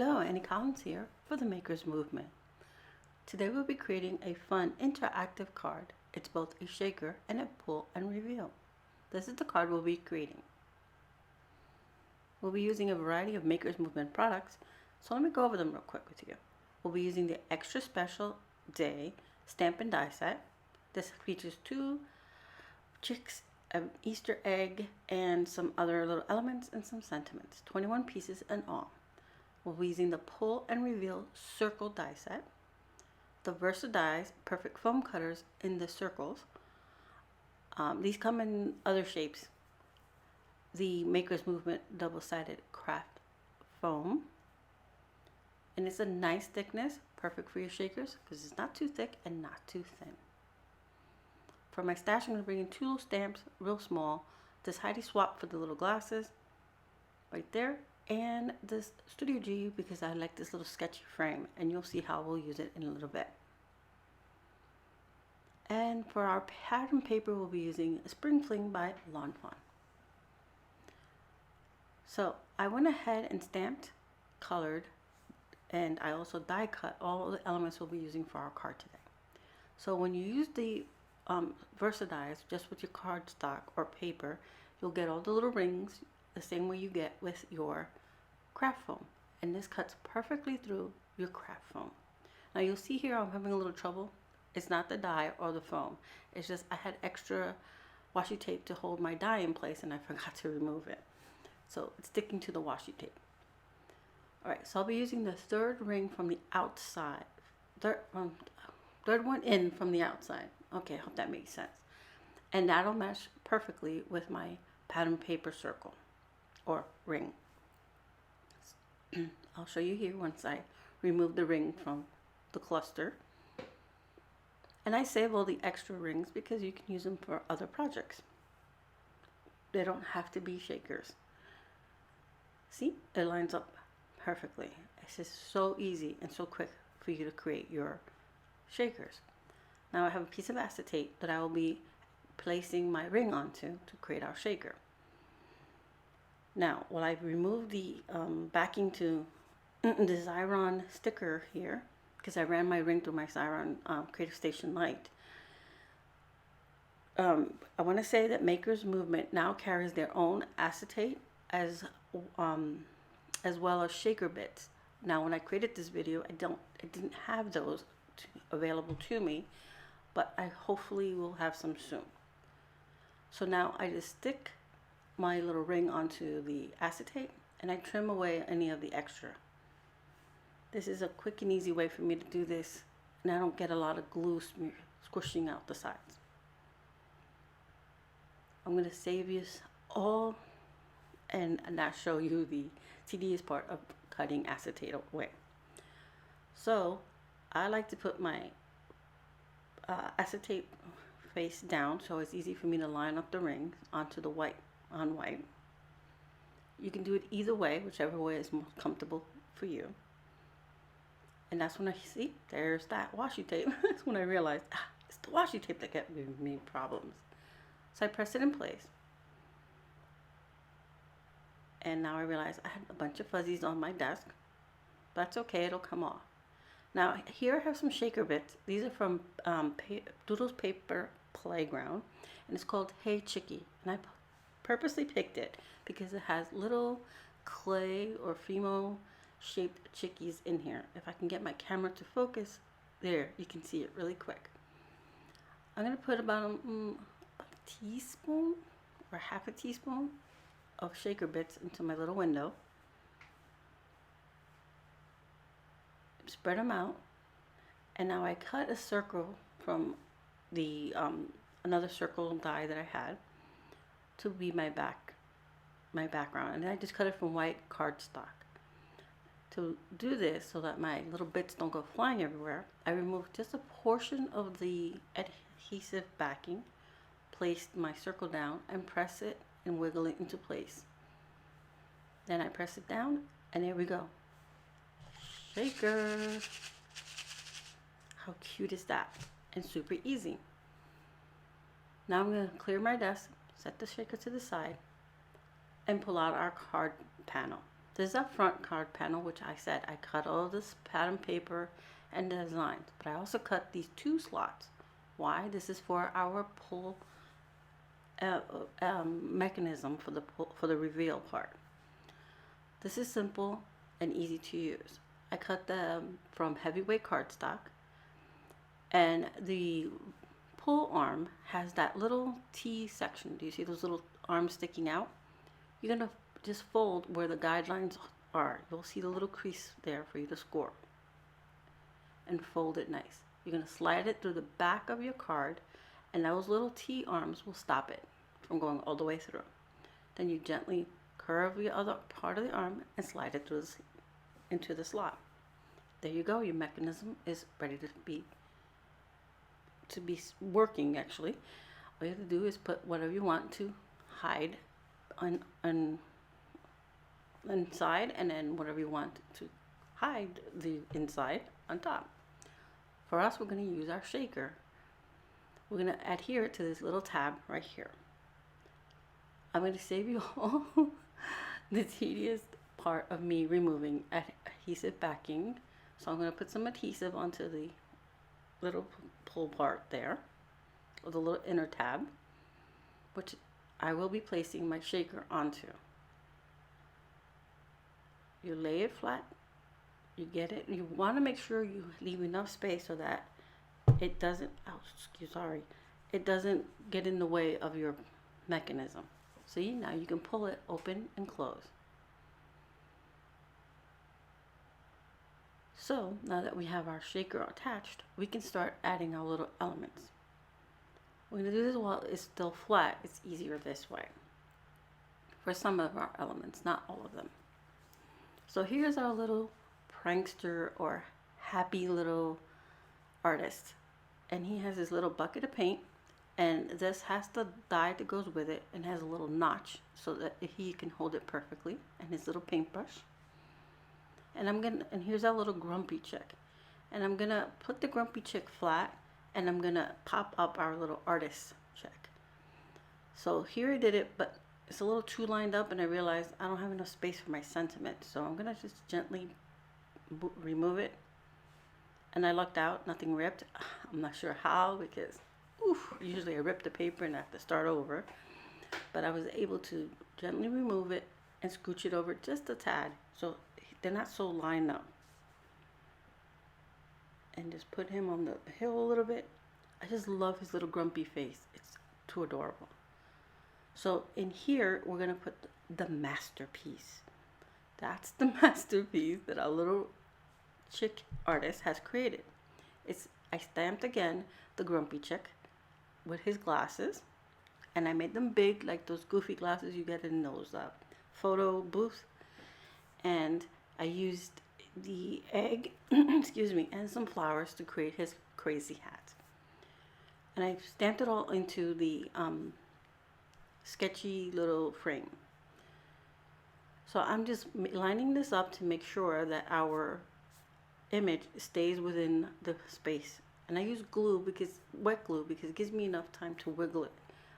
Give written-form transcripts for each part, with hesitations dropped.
Hello, Annie Collins here for the Makers Movement. Today we'll be creating a fun interactive card. It's both a shaker and a pull and reveal. This is the card we'll be creating. We'll be using a variety of Makers Movement products, so let me go over them real quick with you. We'll be using the Extra Special Day Stamp and Die Set. This features 2 chicks, an Easter egg, and some other little elements and some sentiments. 21 pieces in all. We'll be using the Pull and Reveal Circle die set, the Versadize Perfect Foam Cutters in the circles. These come in other shapes. The Makers Movement double-sided craft foam, and it's a nice thickness, perfect for your shakers because it's not too thick and not too thin. For my stash, I'm going to bring in 2 little stamps, real small. This Heidi Swap for the little glasses, right there. And this Studio G because I like this little sketchy frame, and you'll see how we'll use it in a little bit. And for our pattern paper, we'll be using Spring Fling by Fawn. So I went ahead and stamped, colored, and I also die cut all the elements we'll be using for our card today. So when you use the Versadize just with your cardstock or paper, you'll get all the little rings the same way you get with your craft foam, and this cuts perfectly through your craft foam. Now you'll see here I'm having a little trouble. It's not the die or the foam, it's just I had extra washi tape to hold my die in place and I forgot to remove it, so it's sticking to the washi tape. Alright, so I'll be using the 3rd ring from the outside, third one in from the outside. Okay, I hope that makes sense, and that'll match perfectly with my pattern paper circle or ring. I'll show you here once I remove the ring from the cluster. And I save all the extra rings because you can use them for other projects. They don't have to be shakers. See, it lines up perfectly. It's just so easy and so quick for you to create your shakers. Now I have a piece of acetate that I will be placing my ring onto to create our shaker. Now, while I've removed the backing to the Xyron sticker here, because I ran my ring through my Xyron Creative Station Lite, I want to say that Makers Movement now carries their own acetate as well as shaker bits. Now, when I created this video, I didn't have those available to me, but I hopefully will have some soon. So now I just stick my little ring onto the acetate and I trim away any of the extra. This is a quick and easy way for me to do this, and I don't get a lot of glue squishing out the sides. I'm going to save you all and not show you the tedious part of cutting acetate away. So I like to put my acetate face down so it's easy for me to line up the rings onto the white on white. You can do it either way, whichever way is most comfortable for you. And that's when I see there's that washi tape. That's when I realized it's the washi tape that kept giving me problems. So I press it in place. And now I realize I had a bunch of fuzzies on my desk. That's okay, it'll come off. Now here I have some shaker bits. These are from Doodles Paper Playground, and it's called Hey Chickie. And I purposely picked it because it has little clay or Fimo shaped chickies in here. If I can get my camera to focus, there, you can see it really quick. I'm going to put about a teaspoon or half a teaspoon of shaker bits into my little window. Spread them out, and now I cut a circle from the another circle die that I had to be my background, and then I just cut it from white cardstock. To do this so that my little bits don't go flying everywhere, I removed just a portion of the adhesive backing, placed my circle down, and press it and wiggle it into place. Then I press it down, and there we go. Shaker! How cute is that? And super easy. Now I'm going to clear my desk, set the shaker to the side, and pull out our card panel. This is our front card panel, which I said I cut all this pattern paper and designs, but I also cut these 2 slots. Why? This is for our pull mechanism for the reveal part. This is simple and easy to use. I cut them from heavyweight cardstock, and the pull arm has that little T section. Do you see those little arms sticking out? You're gonna just fold where the guidelines are. You'll see the little crease there for you to score, and fold it nice. You're gonna slide it through the back of your card, and those little T arms will stop it from going all the way through. Then you gently curve your other part of the arm and slide it through into the slot. There you go. Your mechanism is ready to be working. Actually, all you have to do is put whatever you want to hide on inside, and then whatever you want to hide the inside on top. For us, we're going to use our shaker. We're going to adhere it to this little tab right here. I'm going to save you all the tedious part of me removing adhesive backing. So I'm going to put some adhesive onto the little pull part there, or the little inner tab, which I will be placing my shaker onto. You lay it flat, you get it, you want to make sure you leave enough space so that it doesn't, it doesn't get in the way of your mechanism. See, now you can pull it open and close. So now that we have our shaker attached, we can start adding our little elements. We're going to do this while it's still flat. It's easier this way for some of our elements, not all of them. So here's our little prankster or happy little artist, and he has his little bucket of paint, and this has the die that goes with it and has a little notch so that he can hold it perfectly, and his little paintbrush. And here's our little grumpy chick, and I'm gonna put the grumpy chick flat, and I'm gonna pop up our little artist chick. So here I did it, but it's a little too lined up, and I realized I don't have enough space for my sentiment, so I'm gonna just gently remove it. And I lucked out, nothing ripped. I'm not sure how, because usually I rip the paper and I have to start over, but I was able to gently remove it and scooch it over just a tad so they're not so lined up, and just put him on the hill a little bit. I just love his little grumpy face. It's too adorable. So in here we're gonna put the masterpiece. That's the masterpiece that our little chick artist has created. I stamped again the grumpy chick with his glasses, and I made them big, like those goofy glasses you get in those photo booths. And I used the egg, excuse me, and some flowers to create his crazy hat. And I stamped it all into the sketchy little frame. So I'm just lining this up to make sure that our image stays within the space. And I use glue, wet glue, because it gives me enough time to wiggle it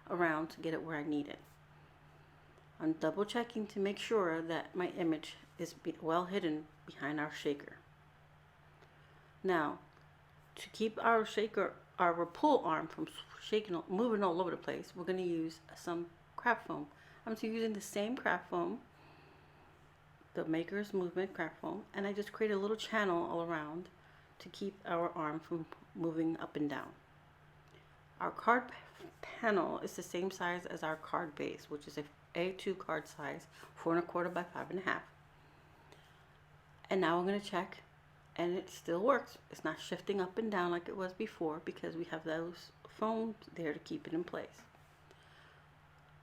around to get it where I need it. I'm double checking to make sure that my image is well hidden behind our shaker. Now, to keep our shaker, our pull arm from moving all over the place, we're going to use some craft foam. I'm using the same craft foam, the Maker's Movement craft foam, and I just create a little channel all around to keep our arm from moving up and down. Our card panel is the same size as our card base, which is a A2 card size, 4 1/4 by 5 1/2. And now I'm going to check, and it still works. It's not shifting up and down like it was before, because we have those foams there to keep it in place.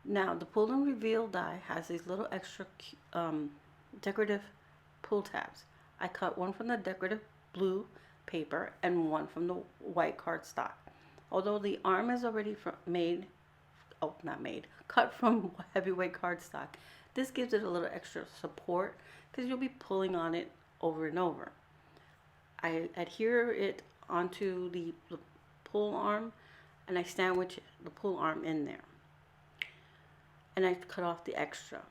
Now the pull and reveal die has these little extra decorative pull tabs. I cut one from the decorative blue paper and one from the white cardstock. Although the arm is already cut from heavyweight cardstock, this gives it a little extra support because you'll be pulling on it over and over. I adhere it onto the pull arm, and I sandwich the pull arm in there. And I cut off the extra.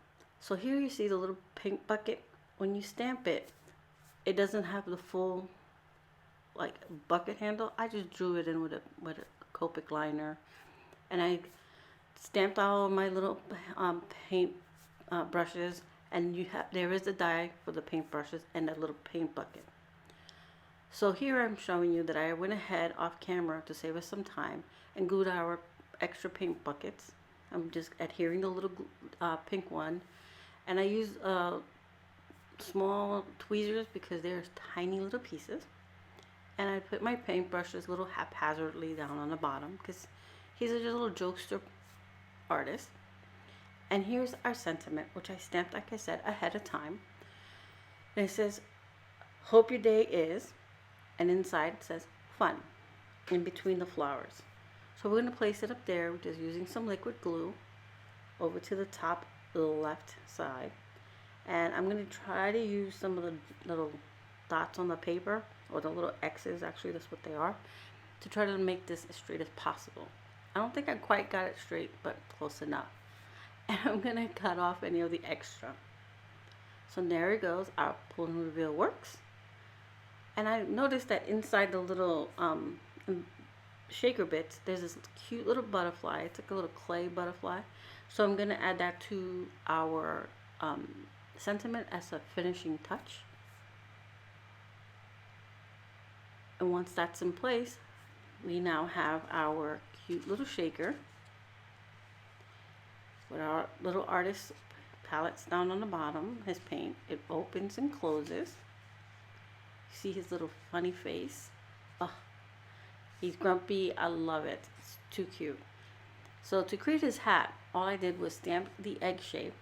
So here you see the little pink bucket. when you stamp it, it doesn't have the full like bucket handle. I just drew it in with a Copic liner, and I stamped all my little paint brushes, and there is a die for the paint brushes and a little paint bucket. So here I'm showing you that I went ahead off camera to save us some time and glued our extra paint buckets. I'm just adhering the little pink one, and I used small tweezers because they're tiny little pieces. And I put my paintbrushes a little haphazardly down on the bottom because he's a little jokester artist. And here's our sentiment, which I stamped, like I said, ahead of time. And it says, "Hope your day is," and inside it says, "Fun," in between the flowers. So we're going to place it up there, just using some liquid glue over to the top left side. And I'm going to try to use some of the little dots on the paper, or the little X's, actually that's what they are, to try to make this as straight as possible. I don't think I quite got it straight, but close enough. And I'm going to cut off any of the extra. So there it goes, our pull and reveal works. And I noticed that inside the little shaker bits, there's this cute little butterfly. It's like a little clay butterfly. So I'm going to add that to our sentiment as a finishing touch. And once that's in place, we now have our cute little shaker with our little artist palettes down on the bottom, his paint. It opens and closes. See his little funny face? Oh, he's grumpy. I love it. It's too cute. So to create his hat, all I did was stamp the egg shape,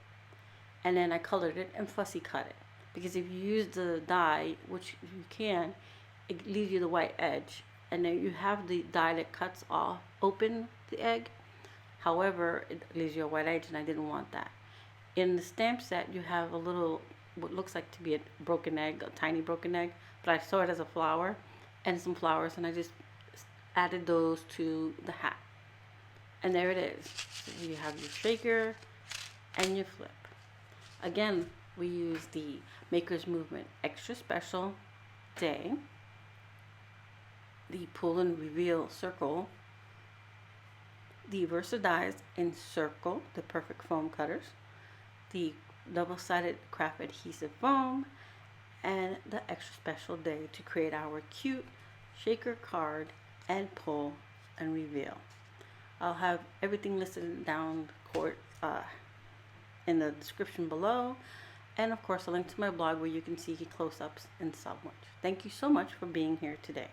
and then I colored it and fussy cut it. Because if you use the die, which you can, it leaves you the white edge, and then you have the die that cuts off open the egg. However, it leaves you a white edge, and I didn't want that. In the stamp set, you have a little, what looks like to be a broken egg, a tiny broken egg, but I saw it as a flower and some flowers, and I just added those to the hat. And there it is. So you have your shaker and your flip. Again, we use the Maker's Movement Extra Special Day, the Pull and Reveal Circle, the Versa dies in Circle, the Perfect Foam Cutters, the double-sided craft adhesive foam, and the Extra Special Day to create our cute shaker card and pull and reveal. I'll have everything listed down in the description below, and of course a link to my blog where you can see close-ups and so much. Thank you so much for being here today.